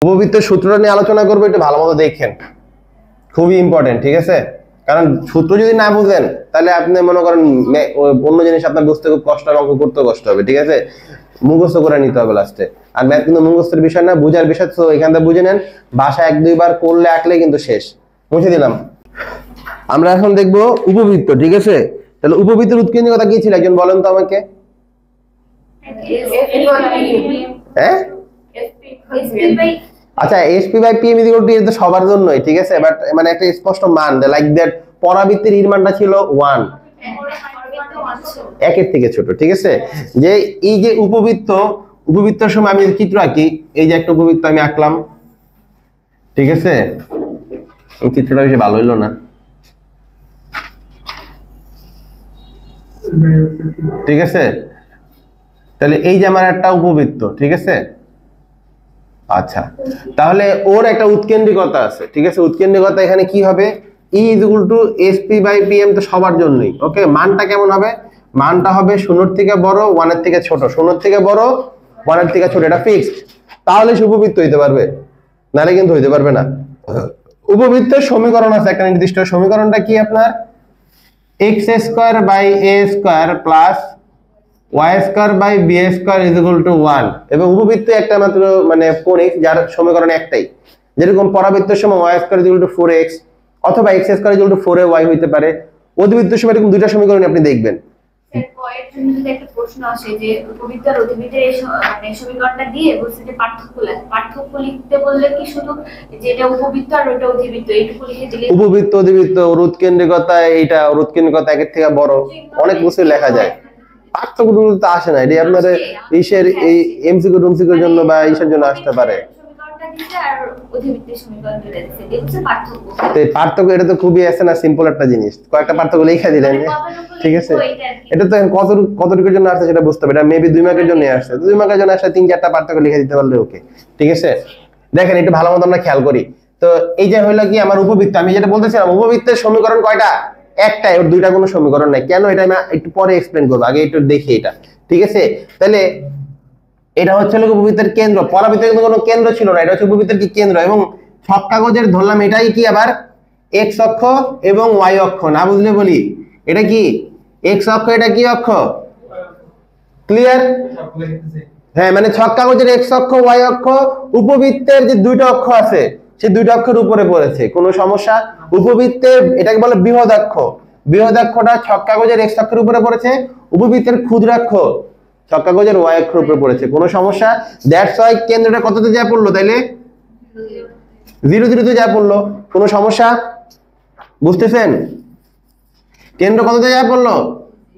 উপবৃত্তের সূত্রটা নিয়ে আলোচনা করবো, একটু ভালো মতো দেখেন, খুবই ইম্পর্টেন্ট, ঠিক আছে? কারণ সূত্র যদি না বুঝেন তাহলে আপনি মনে করেন অন্য জিনিস আপনার বুঝতে খুব কষ্ট হবে, অঙ্ক করতে কষ্ট হবে, ঠিক আছে? মুখস্থ করে নিতে হবে লাস্টে। আর ম্যাথ কিন্তু মুখস্থের বিষয় না, বুঝার বিষয়। তো এখান থেকে বুঝে নেন, বাসা 1-2 বার করলে আঁকলে কিন্তু শেষ। মুছে দিলাম। আমরা এখন দেখবো উপবৃত্ত, ঠিক আছে? তাহলে উপবৃত্তের উৎকেন্দ্রিকতা কি ছিল একজন বলেন তো আমাকে। হ্যাঁ, আচ্ছা, SP/PM = এটা সবার জন্যই, ঠিক আছে? বাট মানে একটা স্পষ্ট মান, লাইক দ্যাট পরাবৃত্তের এর মানটা ছিল 1, 1-এর থেকে ছোট, ঠিক আছে? যে এই যে উপবৃত্তের সময় আমি চিত্র আঁকি, এই যে একটা উপবৃত্ত আমি আঁকলাম, ঠিক আছে? এই চিত্রটা বেশি ভালো হইলো না, ঠিক আছে? তাহলে এই যে আমার একটা উপবৃত্ত, ঠিক আছে? আচ্ছা, তাহলে ওর একটা উৎকেন্দ্রিকতা আছে, ঠিক আছে? উৎকেন্দ্রিকতা এখানে কি হবে? E = SP/PM, তো সবার জন্যই। ওকে, মানটা কেমন হবে? মানটা হবে 0-এর থেকে বড়, 1-এর থেকে ছোট। 0-এর থেকে বড়, 1-এর থেকে ছোট, এটা ফিক্সড। তাহলে উপবৃত্ত হইতে পারবে, নাহলে কিন্তু হইতে পারবে না। উপবৃত্তের সমীকরণ আছে একটা নির্দিষ্ট। সমীকরণটা কি আপনার? x²/a² plus y²/b² 1। এবং উপবৃত্ত একটা মাত্র মানে কৌণিক যার সমীকরণ একটাই। যেরকম পরাবৃত্তের সময় y² 4x অথবা x² 4ay হইতে পারে। অধিবৃত্তের সময় এরকম দুইটা সমীকরণ আপনি দেখবেন। একটা প্রশ্ন আসে যে উপবৃত্ত আর অধিবৃত্তের মানে সমীকরণটা দিয়ে বলছে যে পার্থক্য লিখতে বললে কি শুধু যেটা উপবৃত্ত আর ওটা অধিবৃত্ত এইটুকু লিখে দিলে? উপবৃত্ত অধিবৃত্ত উৎকেন্দ্রিকতা, এইটা উৎকেন্দ্রিকতা একের থেকে বড়, অনেক কিছু লেখা যায়। পার্থক্য তো আসে না, এটি আপনার ইসের এই এমসিকিউ টমসিকিউর জন্য বা ইসের জন্য আসতে পারে। পার্থক্য এটা তো খুবই আছে না, সিম্পল একটা জিনিস, কয়েকটা পার্থক্য লেখা দিলেন, ঠিক আছে? এটা তো কতটুকুর জন্য আসছে সেটা বুঝতে হবে। এটা মেবি 2 মার্কের জন্য আসছে, 2 মার্কের জন্য আসলে 3-4টা পার্থক্য লিখে দিতে পারলে ওকে, ঠিক আছে? দেখেন একটু ভালো মতো আমরা খেয়াল করি। তো এই যে হইলো কি আমার উপবৃত্ত, আমি যেটা বলতেছিলাম উপবৃত্তের সমীকরণ কয়টা? একটাই, ওর দুইটা কোনো সমীকরণ নাই। কেন? এটা আমি একটু পরে এক্সপ্লেন করবো, আগে একটু দেখি এটা, ঠিক আছে? তাহলে এটা হচ্ছে উপবৃত্তের কেন্দ্র। পরাবৃত্তের কিন্তু কোনো কেন্দ্র ছিল না, এটা হচ্ছে উপবৃত্তের কি কেন্দ্র। এবং ছক কাগজের ধরলাম এটাই কি আবার x অক্ষ এবং y অক্ষ, না বুঝলে বলি এটা কি x অক্ষ, এটা কি অক্ষ? ক্লিয়ার? হ্যাঁ, মানে ছক কাগজের x অক্ষ y অক্ষ উপবৃত্তের যে দুইটা অক্ষ আছে সেই দুইটা অক্ষের উপরে পড়েছে, কোনো সমস্যা? উপবৃত্তের এটাকে বলে বৃহদাক্ষ, বৃহদাক্ষটা ছক কাগজের x অক্ষের উপরে পড়েছে, উপবৃত্তের ক্ষুদ্রাক্ষ ছক কাগজের y অক্ষের উপরে পড়েছে, কোনো সমস্যা? দ্যাটস ওয়াই কেন্দ্রটা কততে যা পড়লো? তাইলে 0-0 তে যা পড়লো, কোনো সমস্যা? বুঝতেছেন? কেন্দ্র কততে যা পড়লো?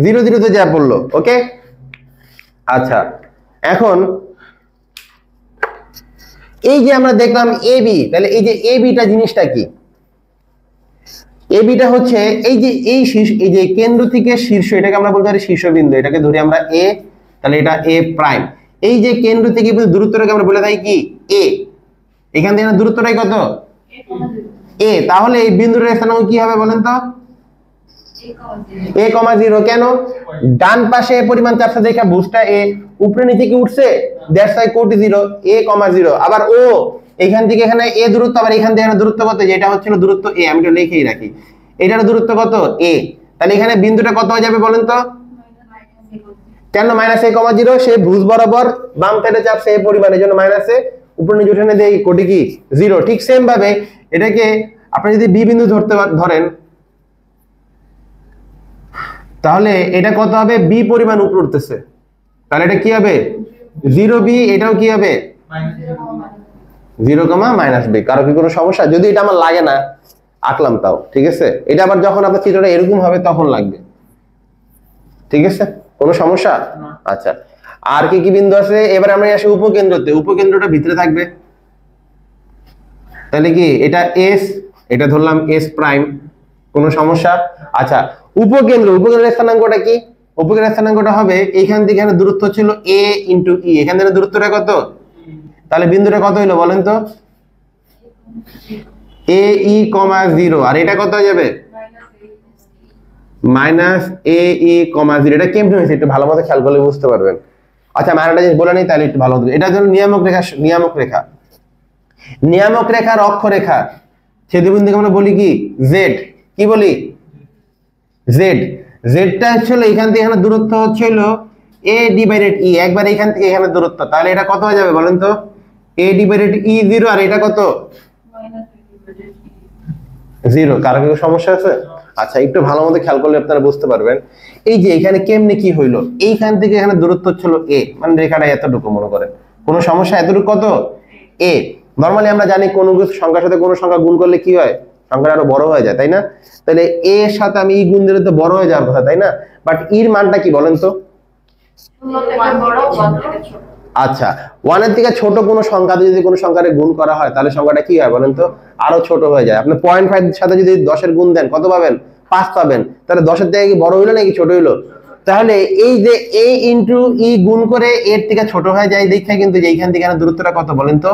0-0 তে যা পড়লো। ওকে, আচ্ছা, এখন এই যে আমরা দেখলাম AB, তাহলে এই যে ABটা জিনিসটা কি? ABটা হচ্ছে এই যে এই যে কেন্দ্র থেকে শীর্ষ, এটাকে আমরা বলতে পারি শীর্ষবিন্দু, এটাকে ধরি আমরা A, তাহলে এটা A'। এই যে কেন্দ্র থেকে দূরত্বটাকে আমরা বলে থাকি কি A। এখান থেকে দূরত্বটাই কত? A। তাহলে এই বিন্দুর স্থানাঙ্ক কি হবে বলেন তো? A,0। কেন? ডান পাশে পরিমাণ চাপ সাথে দেখা বুঝটা A, উপরে নিচে কি উঠছে, দ্যাটস ওয়াই কোটি 0, A,0। আবার ও এখান থেকে এখানে A দূরত্ব, আবার এখান থেকে দূরত্ব কত? যেটা হচ্ছিল দূরত্ব A, আমি এটা লিখেই রাখি, এটার দূরত্ব কত? A। তাহলে এখানে বিন্দুটা কত হয়ে যাবে বলেন তো? কেন -A,0? সে ভুজ বরাবর বাম সাইডে চাপ সেই পরিমাণের জন্য মাইনাসে, উপরে নিচে উঠানে দেই কোটি কি 0। ঠিক সেম ভাবে এটাকে আপনি যদি বি বিন্দু ধরেন, তাহলে এটা কত হবে? বি পরিমাণ উপরে উঠতেছে, তাহলে এটা কি হবে? 0b। এটাও কি হবে? 0,-b। কারো কি কোনো সমস্যা? যদি এটা আমার লাগে না আঁকলাম তাও ঠিক আছে। এটা আবার যখন আপনার চিত্রটা এরকম হবে তখন লাগবে, ঠিক আছে? কোনো সমস্যা? আচ্ছা, আর কি কি বিন্দু আছে? এবার আমরা আসি উপকেন্দ্রতে। উপকেন্দ্রটা ভিতরে থাকবে, তাহলে কি এটা S, এটা ধরলাম S', কোনো সমস্যা? আচ্ছা, উপকেন্দ্রের স্থানাঙ্কটা কি? উপকেন্দ্রের স্থানাঙ্কটা হবে এইখান থেকে এখানে দূরত্ব ছিল A × E, এখান থেকে দূরত্বটা কত? তাহলে বিন্দুটা কত হলো বলেন তো? AE, 0। আর এটা কত হয়ে যাবে? -AE, 0। এটা কেমন হয়েছে একটু ভালো মতো খেয়াল করলে বুঝতে পারবেন। আচ্ছা, আমি আরেকটা জিনিস বলে নিই তাহলে একটু ভালো হবে। এটা হলো নিয়ামক রেখা। নিয়ামক রেখার অক্ষরেখা ছেদবিন্দুকে আমরা বলি কি জেড। কি বলি? জেড। জেডটা হচ্ছে এখান থেকে এখানে দূরত্ব হচ্ছে হলো a ডিভাইডেড ই, একবার এখান থেকে এখানে দূরত্ব, তাহলে এটা কত হয়ে যাবে বলেন তো? a ডিভাইডেড ই 0, আর এটা কত? 0। কারো কোনো সমস্যা আছে? আচ্ছা, একটু ভালো মতো খেয়াল করলে আপনারা বুঝতে পারবেন। এই যে এখানে কেমনে কি হইলো, এইখান থেকে এখানে দূরত্ব ছিল a, মানে রেখাটা এতটুকু মনে করেন, কোনো সমস্যা? এতটুকু কত? a। নরমালি আমরা জানি কোন সংখ্যার সাথে কোনো সংখ্যা গুণ করলে কি হয়? সংখ্যাটা আরো বড় হয়ে যায়, তাই না? তাহলে a এর সাথে আমি ই গুণ দিলে তো বড় হয়ে যাওয়ার কথা, তাই না? বাট এর মানটা কি বলেন তো? আচ্ছা, 1 এর থেকে ছোট কোনো সংখ্যা যদি কোনো সংখ্যারে গুণ করা হয় তাহলে সংখ্যাটা কি হয় বলেন তো? আরো ছোট হয়ে যায়। আপনি 0.5 এর সাথে যদি 10 এর গুণ দেন কত পাবেন? 5 পাবেন। তাহলে 10 এর থেকে কি বড় হইলো নাকি ছোট হইলো? তাহলে এই যে a ইনটু ই গুণ করে এর থেকে ছোট হয়ে যায় দেখে কিন্তু যে এইখান থেকে দূরত্বটা কত বলেন তো?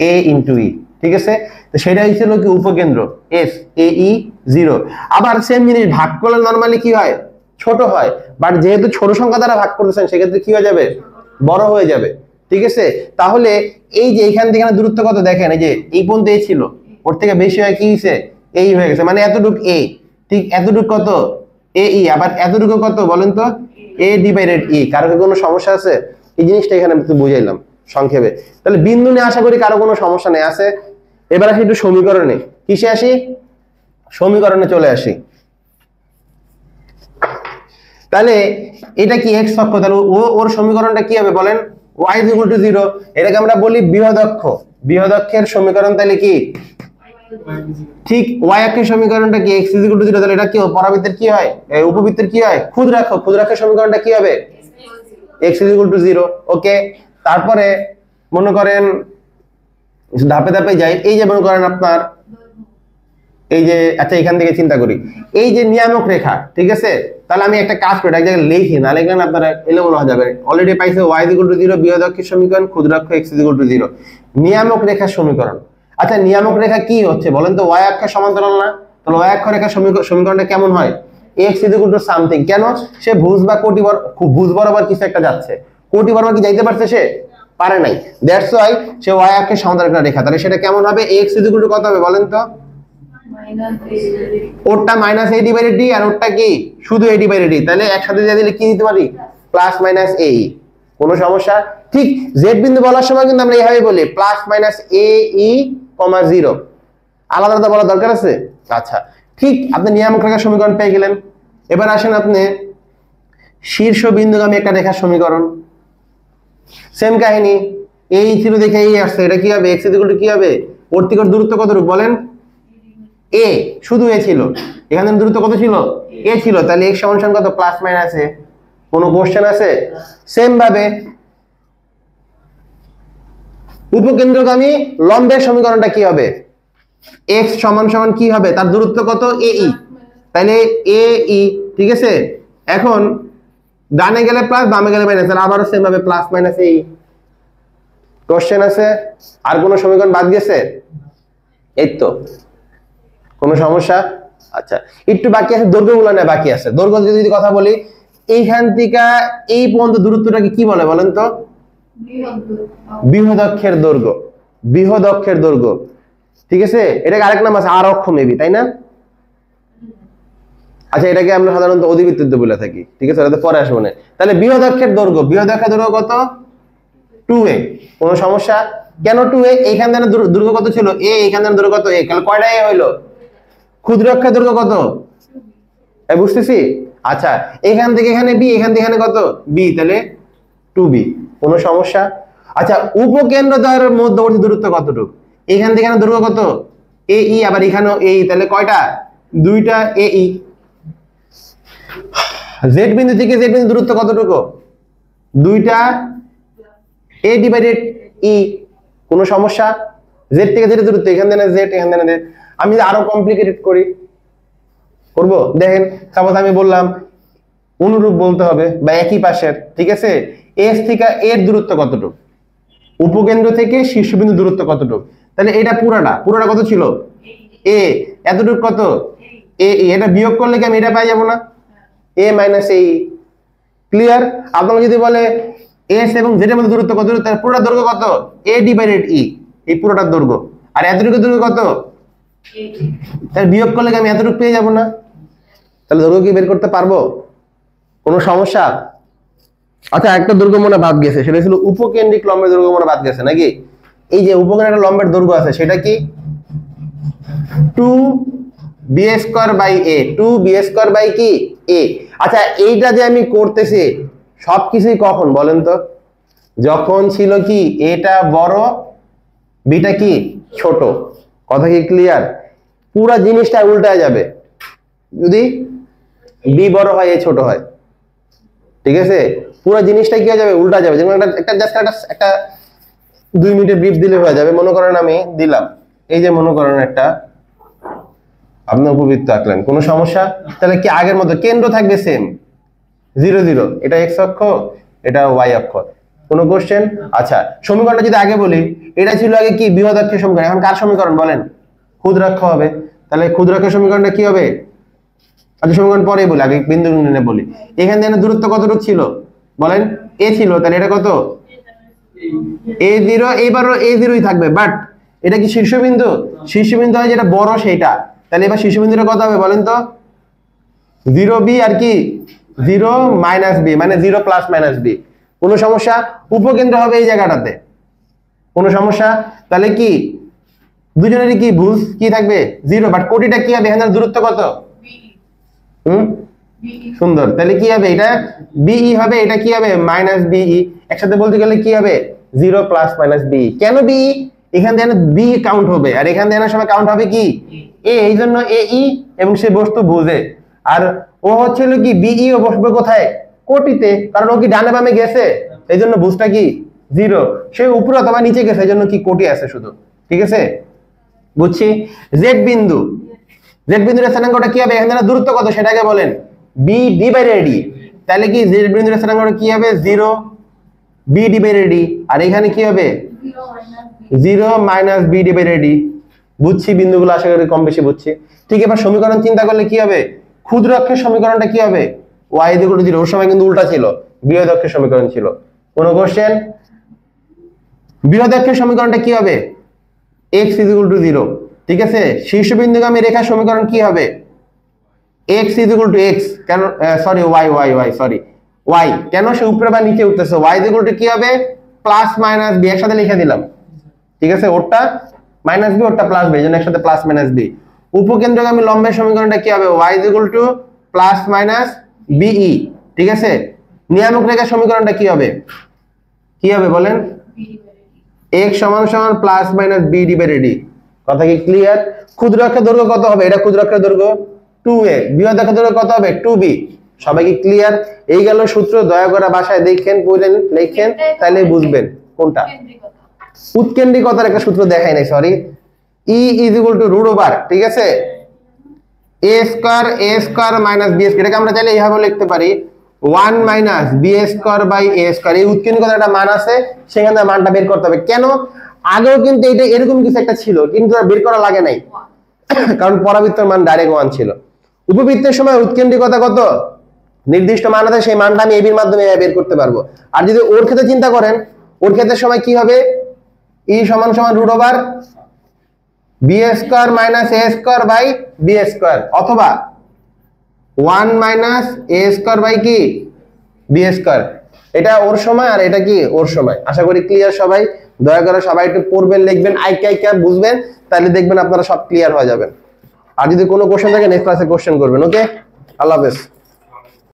a ইনটু ই। ঠিক আছে, তো সেটা হইছিল কি উপকেন্দ্র s a e 0। আবার সেম জিনিস ভাগ করলে নরমালি কি হয়? ছোট হয়, বাট যেহেতু ছোট সংখ্যা দ্বারা ভাগ করতেছেন সেক্ষেত্রে কি হয়ে যাবে? বড় হয়ে যাবে। ঠিক আছে, তাহলে এই যে এইখান থেকে দূরত্ব কত দেখেন, এই যে এই পর্যন্ত a ছিল, ওর থেকে বেশি হয় কি হইছে? এই হয়ে গেছে, মানে এতটুক a। ঠিক এতটুক কত? a e। আবার এতটুকু কত বলেন তো? a divided e। কারো কি কোনো সমস্যা আছে? এই জিনিসটা এখানে একটু বুঝাইলাম সংক্ষেপে। তাহলে বিন্দু নিয়ে আশা করি কারো কোনো সমস্যা নেই, আছে? এবার আসি একটু সমীকরণে। কিসে আসি? সমীকরণে চলে আসি। তাহলে এটা কি x অক্ষ, তাহলে ওর সমীকরণটা কি হবে বলেন? y = 0। এটাকে আমরা বলি বৃহদক্ষ। বৃহদক্ষের সমীকরণ তাহলে কি? ঠিক y অক্ষের সমীকরণটা কি? x = 0। তাহলে এটা কি পরাবৃত্তের কি হয়? উপবৃত্তের কি হয়? ক্ষুদ্রাক্ষ। ক্ষুদ্রাক্ষের সমীকরণটা কি হবে? x = 0। ওকে, তারপরে মনে করেন ধাপে ধাপে যাই। এই যে মনে করেন আপনার এই যে, আচ্ছা এখান থেকে চিন্তা করি, এই যে নিয়ামক রেখা, ঠিক আছে? তাহলে আমি একটা কাজ করি, এক জায়গায় লিখি, না লিখলে আপনারা এলোমেলো হয়ে যাবে। অলরেডি পাইছে y = 0 বৃহদক্ষের সমীকরণ, ক্ষুদ্রাক্ষ x = 0, নিয়ামক রেখার সমীকরণ। আচ্ছা, নিয়ামক রেখা কি হচ্ছে বলেন তো? y অক্ষের সমান্তরাল না? তাহলে y অক্ষ রেখার সমীকরণটা কেমন হয়? x = something. কেন? সে ভুজ বা কোটি ভুজ বরাবর কিছু একটা যাচ্ছে, কোটি বরাবর কি যাইতে পারছে? সে পারে নাই। দ্যাটস ওয়াই সে y অক্ষের সমান্তরাল একটা রেখা। তাহলে সেটা কেমন হবে? x = কত হবে বলেন তো? ওরটা মাইনাস a ডিভাইডেড d, আর ওরটা কি শুধু a ডিভাইডেড d। তাহলে একসাথে দিয়ে দিলে কি দিতে পারি? Plus minus a। কোনো সমস্যা? ঠিক z বিন্দু বলার সময় কিন্তু আমরা এইভাবে বলি প্লাস মাইনাস a e, 0। আলাদা আলাদা বলার দরকার আছে? আচ্ছা, ঠিক আপনি নিয়ামক রেখার সমীকরণ পেয়ে গেলেন। এবার আসেন আপনি শীর্ষ বিন্দুগামী একটা রেখার সমীকরণ। সেম কাহিনী, এই ছিল দেখে এই আসছে, এটা কি হবে? x = কি হবে? ওর থেকে দূরত্ব কতটুকু বলেন? a, শুধু a ছিল, এখানে দূরত্ব কত ছিল? a ছিল। তাহলে x = কত? Plus minus a। কোনো কোশ্চেন আছে? সেম ভাবে উপকেন্দ্রগামী লম্বের সমীকরণটা কি হবে? x = কি হবে? তার দূরত্ব কত? a e। তাহলে a e, ঠিক আছে? এখন ডানে গেলে প্লাস, বামে গেলে মাইনাস, আর আবারও সেম ভাবে plus minus a e। Question আছে? আর কোনো সমীকরণ বাদ গেছে? এই তো, কোনো সমস্যা? আচ্ছা, একটু বাকি আছে, দৈর্ঘ্যগুলো না বাকি আছে। দৈর্ঘ্য যদি কথা বলি, এইখান থেকে এই পর্যন্ত দূরত্বটাকে কি বলে বলেন তো? বৃহদক্ষের দৈর্ঘ্য। বৃহদক্ষের দৈর্ঘ্য, ঠিক আছে? এটাকে আরেক নাম আছে আর অক্ষ মেবি, তাই না? আচ্ছা, এটাকে আমরা সাধারণত অধিবৃত্ত বলে থাকি, ঠিক আছে? ওটাতে পরে আসবো না। তাহলে বৃহদক্ষের দৈর্ঘ্য, বৃহদক্ষের দৈর্ঘ্য কত? 2a। কোনো সমস্যা? কেন 2a? এইখান থেকে দৈর্ঘ্য কত ছিল? a, এইখান থেকে দৈর্ঘ্য কত? a। তাহলে কয়টা a হইলো? ক্ষুদ্রাক্ষের দৈর্ঘ্য কত? বুঝতেছি। আচ্ছা, এখান থেকে এখানে b, এখান থেকে এখানে কত? b, তাহলে 2b। কোনো সমস্যা? আচ্ছা, উপকেন্দ্র দ্বয়ের মধ্যবর্তী দূরত্ব কতটুকু? এখান থেকে এখানে দৈর্ঘ্য কত? a e, আবার এখানেও a e, তাহলে কয়টা? 2টা a e। z বিন্দু থেকে z বিন্দু দূরত্ব কতটুকু? 2টা a ডিভাইডেড e। কোনো সমস্যা? z থেকে z দূরত্ব, এখান থেকে z, এখান থেকে z। আমি আরো কমপ্লিকেটেড করি, করব। দেখেন, সাপোজ আমি বললাম অনুরূপ বলতে হবে বা একই পাশের, ঠিক আছে? s থেকে এর দূরত্ব কতটুকু? উপকেন্দ্র থেকে শীর্ষবিন্দু দূরত্ব কতটুকু? তাহলে এটা পুরোটা কত ছিল? a। এতটুকু কত? a e। এটা বিয়োগ করলে কি আমি এটা পাই যাব না? a - a e। ক্লিয়ার? আপনাকে যদি বলে s এবং z এর মধ্যে দূরত্ব কত, তাহলে পুরোটা দৈর্ঘ্য কত? a divided e। এই পুরোটার দৈর্ঘ্য। আর এতটুকু দৈর্ঘ্য কত? তাহলে বিয়োগ করলে আমি এতটুকু পেয়ে যাব না? তাহলে দৈর্ঘ্য কি বের করতে পারবো? কোনো সমস্যা? আচ্ছা, একটা দৈর্ঘ্য মনে বাদ গেছে, সেটা ছিল উপকেন্দ্রিক লম্বের দৈর্ঘ্য মনে বাদ গেছে নাকি? এই যে উপকেন্দ্রিক লম্বের দৈর্ঘ্য আছে সেটা কি 2b² a, 2b² কি a। আচ্ছা, এইটা যে আমি করতেছি সবকিছুই কখন বলেন তো? যখন ছিল কি এটা বড়, বিটা কি ছোট। কথা কি ক্লিয়ার? পুরো জিনিসটা উল্টায় যাবে যদি বি বড় হয় এ ছোট হয়। ঠিক আছে, পুরো জিনিসটা কি হয়ে যাবে? উল্টা যাবে। যেমন একটা জাস্ট একটা 2 মিনিটের ব্রিফ দিলে হয়ে যাবে। মনে করেন আমি দিলাম, এই যে মনে করেন একটা আপনি উপবৃত্ত আঁকলেন, কোনো সমস্যা? তাহলে কি আগের মতো কেন্দ্র থাকবে সেম 0 0, এটা এক্স অক্ষ, এটা ওয়াই অক্ষ। কোনো কোশ্চেন? আচ্ছা, সমীকরণটা যদি আগে বলি, এটা ছিল আগে কি বৃহদাক্ষের সমীকরণ, এখন কার সমীকরণ বলেন? ক্ষুদ্রাক্ষ হবে। তাহলে ক্ষুদ্রাক্ষের সমীকরণটা কি হবে? আচ্ছা, সমীকরণ পরেই বলি, আগে বিন্দু নিয়ে বলি। এখান থেকে দূরত্ব কতটুকু ছিল বলেন? এ ছিল, তাহলে এটা কত? a0। এইবারও a0ই থাকবে, বাট এটা কি শীর্ষবিন্দু? শীর্ষবিন্দু হয় যেটা বড় সেইটা। তাহলে এবার শীর্ষবিন্দুটা কত হবে বলেন তো? 0b আর কি 0 - b, মানে 0 ± b। কোনো সমস্যা? উপকেন্দ্র হবে এই জায়গাটাতে, কোনো সমস্যা? তাহলে কি দুজনেরই কি ভুজ কি থাকবে? 0, বাট কোটিটা কি হবে? এখানে দূরত্ব কত? সুন্দর। তাহলে কি হবে? এটা বিই হবে, এটা কি হবে? -be। একসাথে বলতে গেলে কি হবে? 0 ± be। কেন বিই? এখান থেকে বি কাউন্ট হবে, আর এখান থেকে সময় কাউন্ট হবে কি এ, এই জন্য ei, এবং সে বস্তু বুঝে। আর ও হচ্ছিল কি বিই, ও বসবে কোথায়? কোটিতে, কারণ ও কি ডানে বামে গেছে, এই জন্য বুঝটা কি 0। সে উপরে অথবা নিচে গেছে, এই জন্য কি কোটি আছে শুধু। ঠিক আছে, বুঝছি। জেড বিন্দু, জেড বিন্দুর স্থানাঙ্কটা কি হবে? এখানে দূরত্ব কত সেটাকে বলেন b/d। তাহলে কি জেড বিন্দুর স্থানাঙ্কটা কি হবে? 0 b/d। আর এখানে কি হবে? 0 - b/d। বুঝছি বিন্দুগুলো, আশা করি কম বেশি বুঝছি। ঠিক, এবার সমীকরণ চিন্তা করলে কি হবে? ক্ষুদ্রাক্ষের সমীকরণটা কি হবে? y = 0। ওর সময় কিন্তু উল্টা ছিল, বৃহদাক্ষের সমীকরণ ছিল। কোনো কোশ্চেন? বৃহদাক্ষের সমীকরণটা কি হবে? x = 0। ঠিক আছে, শীর্ষবিন্দুগামী রেখার সমীকরণ কি হবে? x = x, কেন সরি y সরি y, কেন সে উপরে বা নিচে উঠতেছে? y = কি হবে? +- b, একসাথে লিখে দিলাম। ঠিক আছে, ওরটা -b, ওরটা +b, এই জন্য একসাথে +- b। উপকেন্দ্রগামী লম্বের সমীকরণটা কি হবে? y = +- be। ঠিক আছে, নিয়ামক রেখার সমীকরণটা কি হবে? কি হবে বলেন? x = +- b/d। কথা কি ক্লিয়ার? ক্ষুদ্রাক্ষের দৈর্ঘ্য কত হবে? এটা ক্ষুদ্রাক্ষের দৈর্ঘ্য 2a, বৃহদাক্ষের দৈর্ঘ্য কত হবে? 2b। সবাই কি ক্লিয়ার? এই গেল সূত্র। দয়া করে বাসায় দেখেন, পড়েন, লেখেন, তাহলে বুঝবেন কোনটা। উৎকেন্দ্রিকতার একটা সূত্র দেখাই নাই, সরি। e √, ঠিক আছে, a² - b², এটাকে আমরা চাইলে এইভাবে লিখতে পারি 1 - b²/a²। এই উৎকেন্দ্রিকতার একটা মান আছে, সেখান থেকে মানটা বের করতে হবে। কেন? আগেও কিন্তু এটা এরকম কিছু একটা ছিল, কিন্তু বের করা লাগে নাই, কারণ পরাবৃত্তের মান ডাইরেক্ট 1 ছিল। উপবৃত্তের সময় উৎকেন্দ্রিকতা কত নির্দিষ্ট মান আছে, সেই মানটা আমি এবির মাধ্যমে বের করতে পারবো। আর যদি ওর ক্ষেত্রে চিন্তা করেন, ওর ক্ষেত্রের সময় কি হবে? e = √, b² - a²/b², অথবা 1 - a² কি b²। এটা ওর সময়, আর এটা কি ওর সময়। আশা করি ক্লিয়ার সবাই। দয়া করে সবাই একটু পড়বেন, লিখবেন, আইকা বুঝবেন, তাহলে দেখবেন আপনারা সব ক্লিয়ার হয়ে যাবেন। আর যদি কোনো কোশ্চেন থাকে নেক্সট ক্লাসে কোশ্চেন করবেন। ওকে, আল্লাহ হাফেজ।